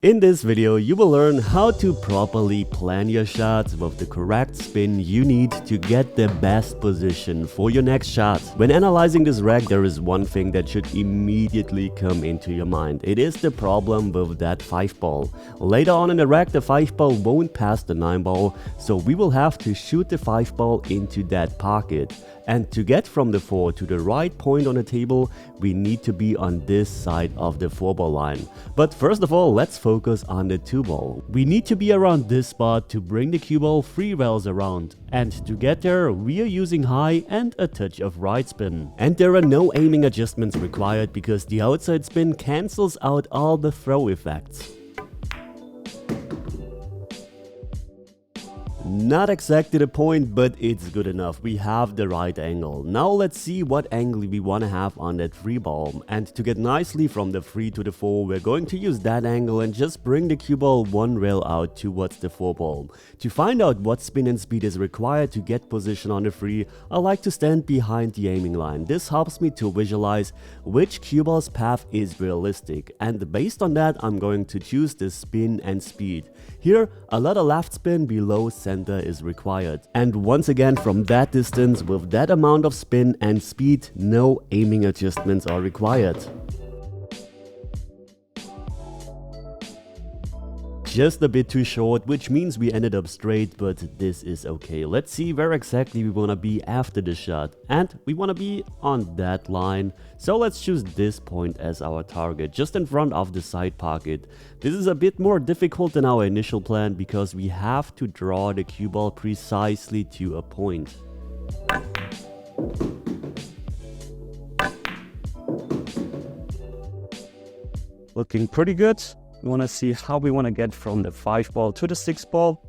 In this video, you will learn how to properly plan your shots with the correct spin you need to get the best position for your next shot. When analyzing this rack, there is one thing that should immediately come into your mind. It is the problem with that 5 ball. Later on in the rack, the 5 ball won't pass the 9 ball, so we will have to shoot the 5 ball into that pocket. And to get from the 4 to the right point on the table, we need to be on this side of the 4 ball line. But first of all, let's focus on the 2 ball. We need to be around this spot to bring the cue ball 3 wells around. And to get there, we are using high and a touch of right spin. And there are no aiming adjustments required because the outside spin cancels out all the throw effects. Not exactly the point, but it's good enough. We have the right angle. Now let's see what angle we want to have on that 3 ball. And to get nicely from the 3 to the 4, we're going to use that angle and just bring the cue ball 1 rail out towards the 4 ball. To find out what spin and speed is required to get position on the 3, I like to stand behind the aiming line. This helps me to visualize which cue ball's path is realistic. And based on that, I'm going to choose the spin and speed. Here, a lot of left spin below center is required. And once again, from that distance, with that amount of spin and speed, no aiming adjustments are required. Just a bit too short, which means we ended up straight, but this is okay. Let's see where exactly we want to be after the shot. And we want to be on that line. So let's choose this point as our target, just in front of the side pocket. This is a bit more difficult than our initial plan because we have to draw the cue ball precisely to a point. Looking pretty good. We want to see how we want to get from the 5 ball to the 6 ball.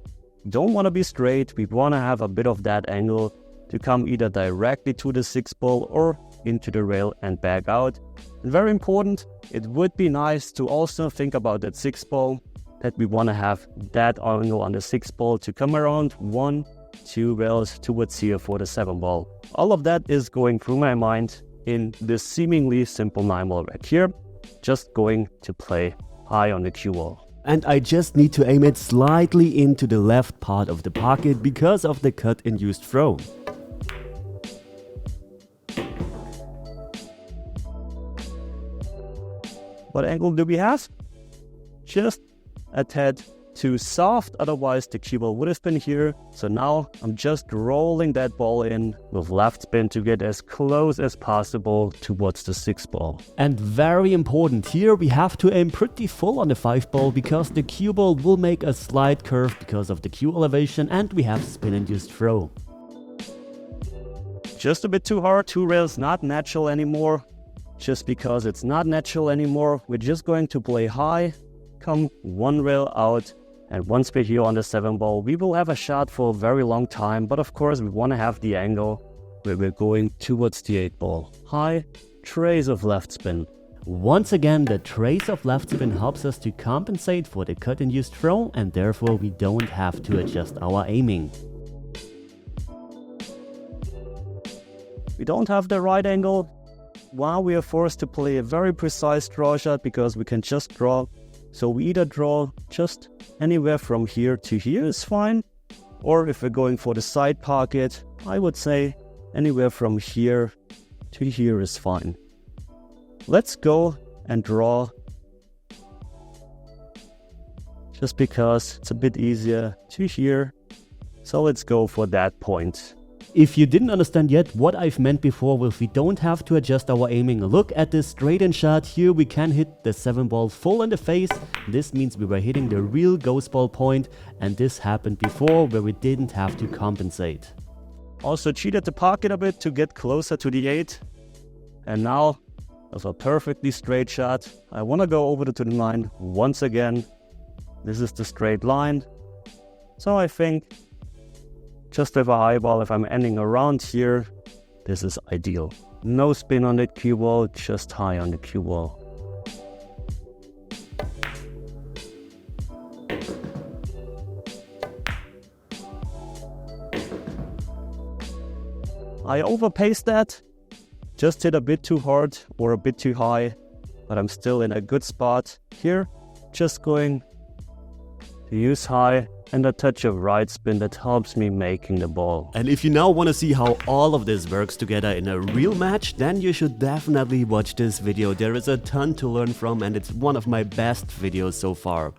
Don't want to be straight. We want to have a bit of that angle to come either directly to the 6 ball or into the rail and back out. And very important, it would be nice to also think about that 6 ball, that we want to have that angle on the 6 ball to come around 1, 2 rails towards here for the 7 ball. All of that is going through my mind in this seemingly simple 9 ball rack here. Just going to play high on the cue ball. And I just need to aim it slightly into the left part of the pocket because of the cut-induced throw. What angle do we have? Just a tad too soft, otherwise the cue ball would have been here. So now I'm just rolling that ball in with left spin to get as close as possible towards the 6 ball. And very important, here we have to aim pretty full on the 5 ball because the cue ball will make a slight curve because of the cue elevation and we have spin-induced throw. Just a bit too hard, 2 rails not natural anymore. Just because it's not natural anymore, we're just going to play high, come 1 rail out. And once we're here on the 7 ball, we will have a shot for a very long time. But of course, we want to have the angle where we're going towards the 8 ball. High, trace of left spin. Once again, the trace of left spin helps us to compensate for the cut-induced throw and therefore we don't have to adjust our aiming. We don't have the right angle. While we are forced to play a very precise draw shot because we can just draw. So we either draw just anywhere from here to here is fine, or if we're going for the side pocket, I would say anywhere from here to here is fine. Let's go and draw, just because it's a bit easier to here. So let's go for that point. If you didn't understand yet what I've meant before with we don't have to adjust our aiming, look at this straight-in shot. Here we can hit the 7 ball full in the face. This means we were hitting the real ghost ball point, and this happened before where we didn't have to compensate. Also cheated the pocket a bit to get closer to the 8. And now, with a perfectly straight shot, I want to go over to the 9 once again. This is the straight line. So I think just with a high ball, if I'm ending around here, this is ideal. No spin on the cue ball, just high on the cue ball. I overpaced that, just hit a bit too hard or a bit too high, but I'm still in a good spot here. just going to use high and a touch of right spin that helps me making the ball. And if you now want to see how all of this works together in a real match, then you should definitely watch this video. There is a ton to learn from and it's one of my best videos so far.